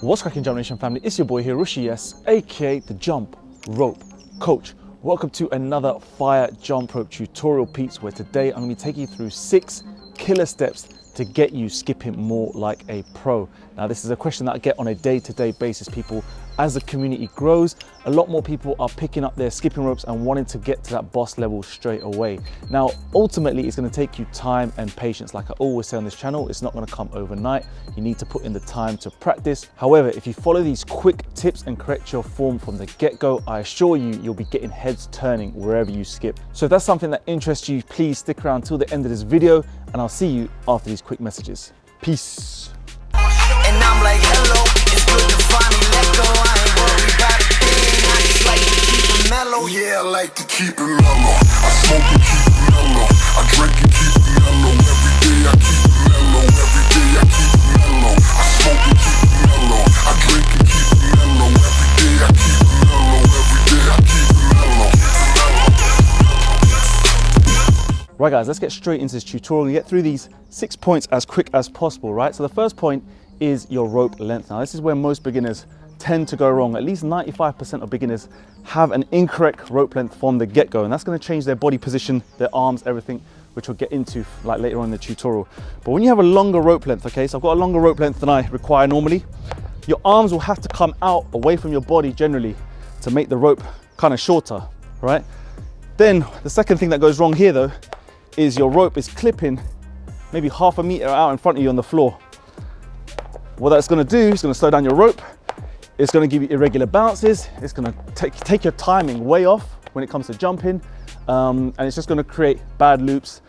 What's cracking, Jump Nation family? It's your boy here, Rushi, aka the Jump Rope Coach. Welcome to another fire jump rope tutorial, peeps, where today I'm going to be taking you through 6 killer steps to get you skipping more like a pro. Now, this is a question that I get on a day-to-day basis, people. As the community grows, a lot more people are picking up their skipping ropes and wanting to get to that boss level straight away. Now, ultimately, it's going to take you time and patience. Like I always say on this channel, it's not going to come overnight. You need to put in the time to practice. However, if you follow these quick tips and correct your form from the get-go, I assure you, you'll be getting heads turning wherever you skip. So if that's something that interests you, please stick around till the end of this video, and I'll see you after these quick messages. Peace. And I'm like, hello, it's good to finally let go. I ain't worried about a thing. I just like to keep it mellow. Yeah, I like to keep it mellow. I smoke and keep it mellow. I drink and keep it mellow. Every day I keep it mellow. Every day I keep it mellow. I smoke and keep it mellow. I drink and keep it mellow. Every day I keep it mellow. Every day I keep it mellow. Right guys, let's get straight into this tutorial and get through these 6 points as quick as possible, right? So the first point is your rope length. Now, this is where most beginners tend to go wrong. At least 95% of beginners have an incorrect rope length from the get-go, and that's going to change their body position, their arms, everything, which we'll get into like later on in the tutorial. But when you have a longer rope length, okay, so I've got a longer rope length than I require normally, your arms will have to come out away from your body generally to make the rope kind of shorter, right? Then the second thing that goes wrong here though is your rope is clipping maybe half a meter out in front of you on the floor. What that's going to do is going to slow down your rope. It's going to give you irregular bounces. It's going to take your timing way off when it comes to jumping, and it's just going to create bad loops,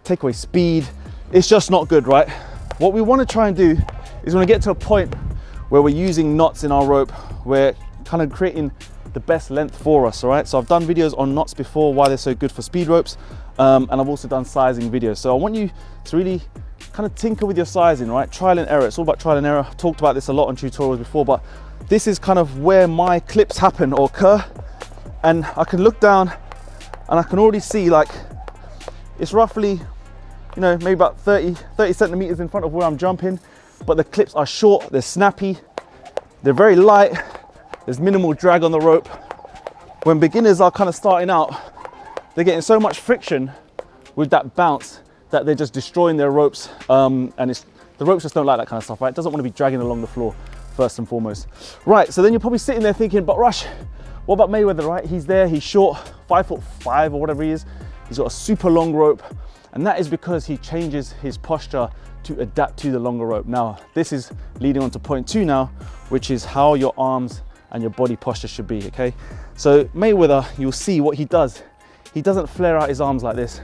take away speed. It's just not good, right? What we want to try and do is we want to get to a point where we're using knots in our rope. We're kind of creating the best length for us, all right? So I've done videos on knots before, why they're so good for speed ropes, and I've also done sizing videos. So I want you to really kind of tinker with your sizing, right? Trial and error. It's all about trial and error. I've talked about this a lot on tutorials before, but this is kind of where my clips happen or occur. And I can look down and I can already see like it's roughly, you know, maybe about 30 centimeters in front of where I'm jumping, but the clips are short, they're snappy, they're very light, there's minimal drag on the rope. When beginners are kind of starting out, they're getting so much friction with that bounce that they're just destroying their ropes, and the ropes just don't like that kind of stuff, right? It doesn't want to be dragging along the floor first and foremost. Right, so then you're probably sitting there thinking, but Rush, what about Mayweather, right? He's there, he's short, 5'5" or whatever he is. He's got a super long rope, and that is because he changes his posture to adapt to the longer rope. Now, this is leading on to point 2 now, which is how your arms and your body posture should be, okay? So Mayweather, you'll see what he does. He doesn't flare out his arms like this.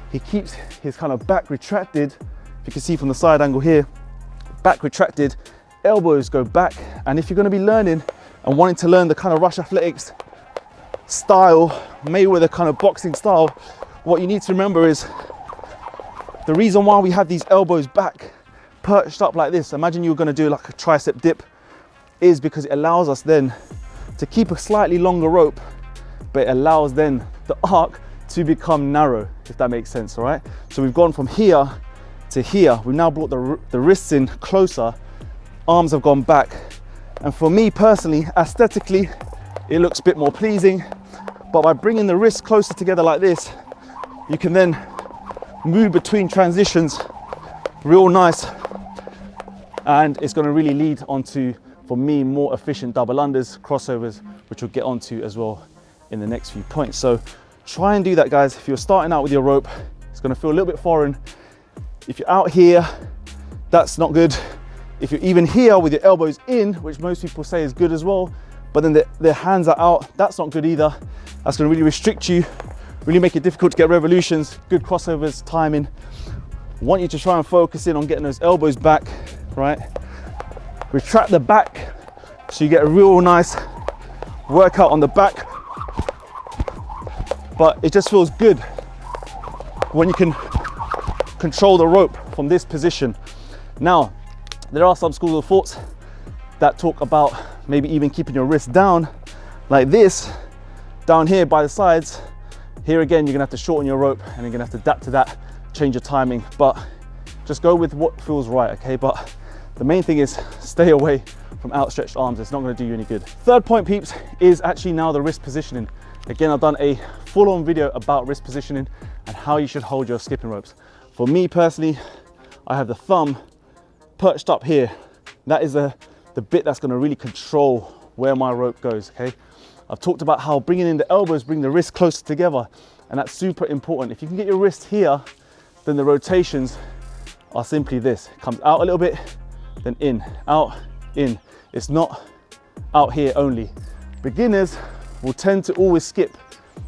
He keeps his kind of back retracted. If you can see from the side angle here, back retracted, elbows go back. And if you're going to be learning and wanting to learn the kind of Rush Athletics style, Mayweather kind of boxing style, what you need to remember is the reason why we have these elbows back, perched up like this, imagine you're going to do like a tricep dip, is because it allows us then to keep a slightly longer rope, but it allows then the arc to become narrow, if that makes sense, all right? So we've gone from here to here. We've now brought the wrists in closer, arms have gone back. And for me personally, aesthetically, it looks a bit more pleasing, but by bringing the wrists closer together like this, you can then move between transitions real nice. And it's gonna really lead onto, for me, more efficient double unders, crossovers, which we'll get onto as well in the next few points. So try and do that, guys. If you're starting out with your rope, it's going to feel a little bit foreign. If you're out here, that's not good. If you're even here with your elbows in, which most people say is good as well, but then their hands are out, that's not good either. That's going to really restrict you, really make it difficult to get revolutions, good crossovers, timing. I want you to try and focus in on getting those elbows back, right? Retract the back so you get a real nice workout on the back. But it just feels good when you can control the rope from this position. Now, there are some schools of thoughts that talk about maybe even keeping your wrist down like this, down here by the sides. Here again, you're gonna have to shorten your rope and you're gonna have to adapt to that, change your timing, but just go with what feels right, okay? But the main thing is stay away from outstretched arms. It's not going to do you any good. Third point, peeps, is actually now the wrist positioning. Again, I've done a full-on video about wrist positioning and how you should hold your skipping ropes. For me personally, I have the thumb perched up here. That is the bit that's going to really control where my rope goes, okay? I've talked about how bringing in the elbows bring the wrists closer together, and that's super important. If you can get your wrist here, then the rotations are simply this. It comes out a little bit, then in, out, in. It's not out here only. Beginners will tend to always skip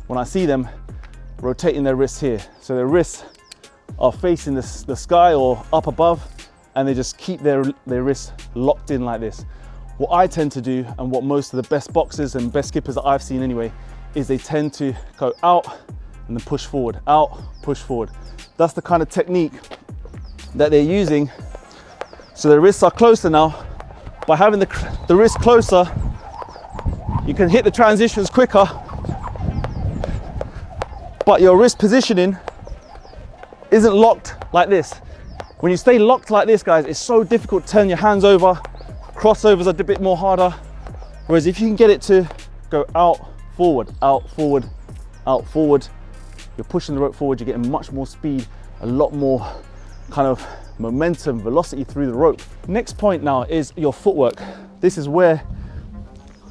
when I see them rotating their wrists here. So their wrists are facing the sky or up above, and they just keep their wrists locked in like this. What I tend to do, and what most of the best boxers and best skippers that I've seen anyway, is they tend to go out and then push forward, out, push forward. That's the kind of technique that they're using. So their wrists are closer now. By having the wrist closer, you can hit the transitions quicker, but your wrist positioning isn't locked like this. When you stay locked like this, guys, it's so difficult to turn your hands over. Crossovers are a bit more harder. Whereas if you can get it to go out, forward, out, forward, out, forward, you're pushing the rope forward, you're getting much more speed, a lot more kind of momentum, velocity through the rope. Next point now is your footwork. This is where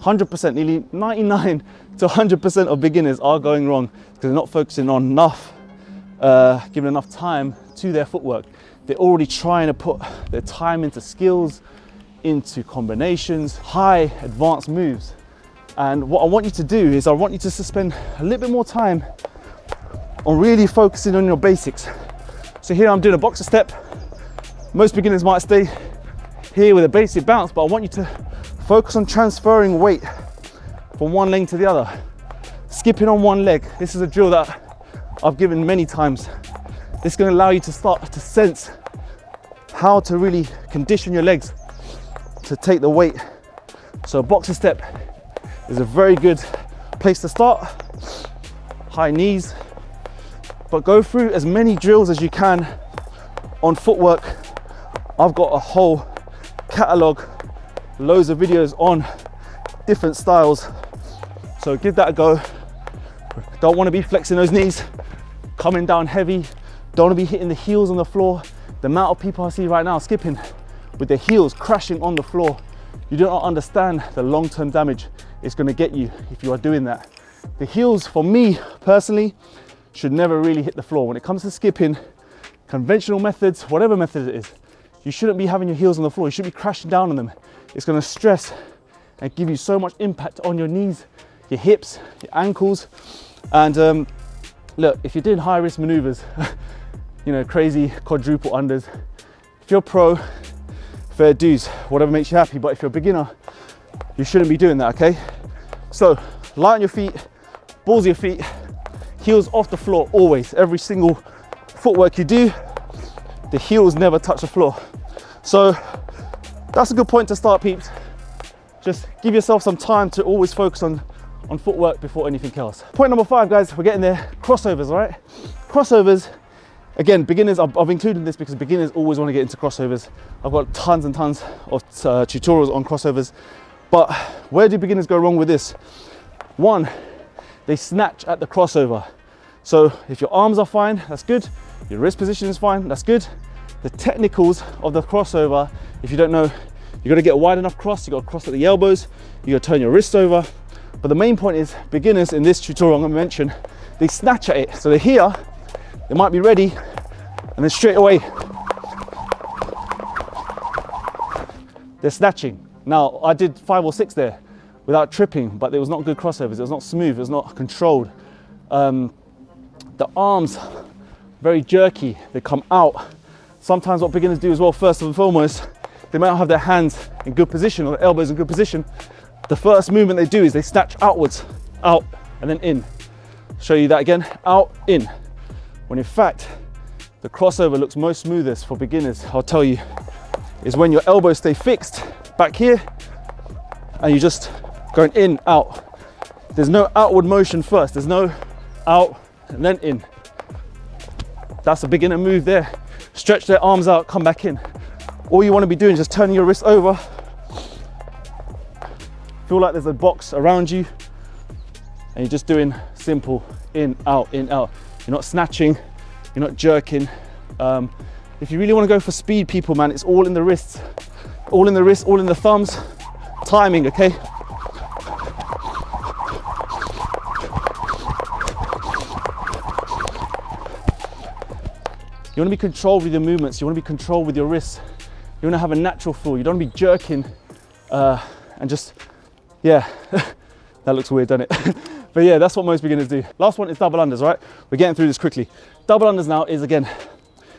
100%, nearly 99 to 100% of beginners are going wrong because they're not focusing on enough, giving enough time to their footwork. They're already trying to put their time into skills, into combinations, high advanced moves. And what I want you to do is I want you to spend a little bit more time on really focusing on your basics. So here I'm doing a boxer step. Most beginners might stay here with a basic bounce, but I want you to focus on transferring weight from one leg to the other. Skipping on one leg. This is a drill that I've given many times. This is going to allow you to start to sense how to really condition your legs to take the weight. So a boxer step is a very good place to start. High knees, but go through as many drills as you can on footwork. I've got a whole catalog, loads of videos on different styles. So give that a go. Don't want to be flexing those knees, coming down heavy. Don't want to be hitting the heels on the floor. The amount of people I see right now skipping with their heels crashing on the floor. You do not understand the long-term damage it's going to get you if you are doing that. The heels, for me personally, should never really hit the floor. When it comes to skipping, conventional methods, whatever method it is, you shouldn't be having your heels on the floor. You should be crashing down on them. It's going to stress and give you so much impact on your knees, your hips, your ankles. And look, if you're doing high risk maneuvers, you know, crazy quadruple unders, if you're pro, fair dues, whatever makes you happy. But if you're a beginner, you shouldn't be doing that, okay? So light on your feet, balls of your feet, heels off the floor always. Every single footwork you do, the heels never touch the floor. So that's a good point to start, peeps. Just give yourself some time to always focus on footwork before anything else. Point number 5, guys, we're getting there. Crossovers, all right? Crossovers, again, beginners, I've included this because beginners always want to get into crossovers. I've got tons and tons of tutorials on crossovers. But where do beginners go wrong with this? One, they snatch at the crossover. So if your arms are fine, that's good. Your wrist position is fine, that's good. The technicals of the crossover, if you don't know, you got to get a wide enough cross, you got to cross at the elbows, you got to turn your wrists over. But the main point is, beginners in this tutorial I'm going to mention, they snatch at it. So they're here, they might be ready, and then straight away, they're snatching. Now, I did 5 or 6 there without tripping, but it was not good crossovers. It was not smooth, it was not controlled. The arms, very jerky, they come out. Sometimes what beginners do as well, first and foremost, they might not have their hands in good position or their elbows in good position. The first movement they do is they snatch outwards, out, and then in. Show you that again, out, in. When in fact, the crossover looks most smoothest for beginners, I'll tell you, is when your elbows stay fixed back here, and you just going in, out. There's no outward motion first, there's no out, and then in. That's a beginner move there. Stretch their arms out, come back in. All you want to be doing is just turning your wrist over, Feel like there's a box around you and you're just doing simple in, out, in, out. You're not snatching, you're not jerking. If you really want to go for speed, people, man, it's all in the wrists. All in the wrists, all in the thumbs. Timing, okay? You want to be controlled with your movements. You want to be controlled with your wrists. You want to have a natural feel. You don't want to be jerking and just, yeah, that looks weird, doesn't it? But yeah, that's what most beginners do. Last one is double unders, right? We're getting through this quickly. Double unders now is, again,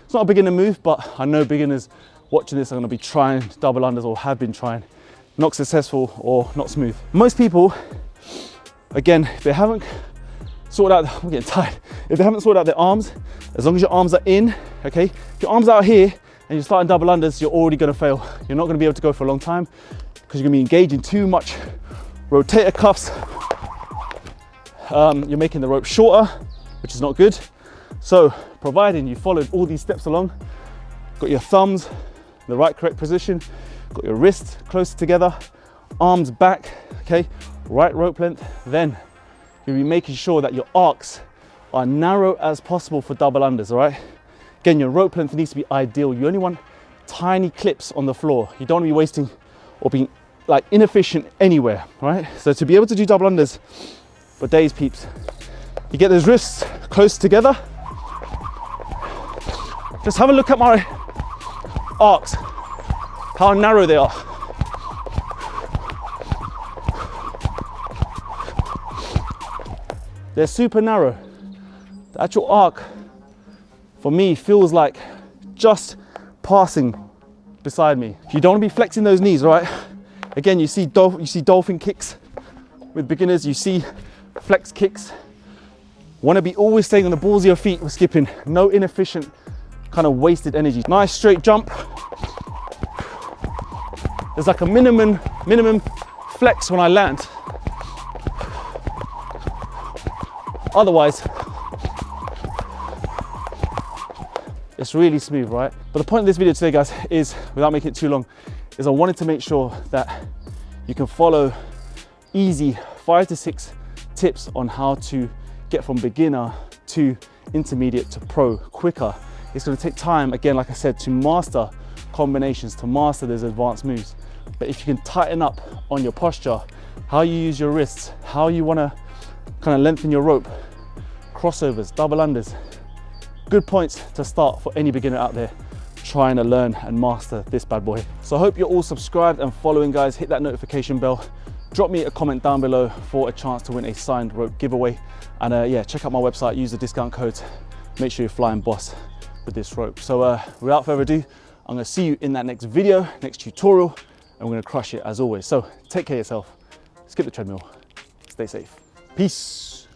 it's not a beginner move, but I know beginners watching this are going to be trying double unders or have been trying, not successful or not smooth. Most people, again, if they haven't sorted out, I'm getting tired. If they haven't sorted out their arms, as long as your arms are in, okay? If your arms are out here and you're starting double unders, you're already going to fail. You're not going to be able to go for a long time because you're going to be engaging too much rotator cuffs. You're making the rope shorter, which is not good. So providing you followed all these steps along, got your thumbs in the right correct position, got your wrists closer together, arms back, okay, right rope length, then you'll be making sure that your arcs are narrow as possible for double unders, all right? Again, your rope length needs to be ideal. You only want tiny clips on the floor. You don't want to be wasting or being like inefficient anywhere, right? So to be able to do double unders for days, peeps, you get those wrists close together. Just have a look at my arcs, how narrow they are. They're super narrow. The actual arc, for me, feels like just passing beside me. You don't want to be flexing those knees, right? Again, you see dolphin kicks with beginners, you see flex kicks. Want to be always staying on the balls of your feet with skipping. No inefficient kind of wasted energy. Nice straight jump. There's like a minimum flex when I land. Otherwise, it's really smooth, right? But the point of this video today, guys, is, without making it too long, is I wanted to make sure that you can follow easy 5 to 6 tips on how to get from beginner to intermediate to pro quicker. It's going to take time, again, like I said, to master combinations, to master those advanced moves. But if you can tighten up on your posture, how you use your wrists, how you want to kind of lengthen your rope, crossovers, double unders, good points to start for any beginner out there trying to learn and master this bad boy. So I hope you're all subscribed and following, guys. Hit that notification bell. Drop me a comment down below for a chance to win a signed rope giveaway. And yeah, check out my website, use the discount code. Make sure you're flying boss with this rope. So without further ado, I'm gonna see you in that next video, next tutorial, and we're gonna crush it as always. So take care of yourself, skip the treadmill, stay safe. Peace.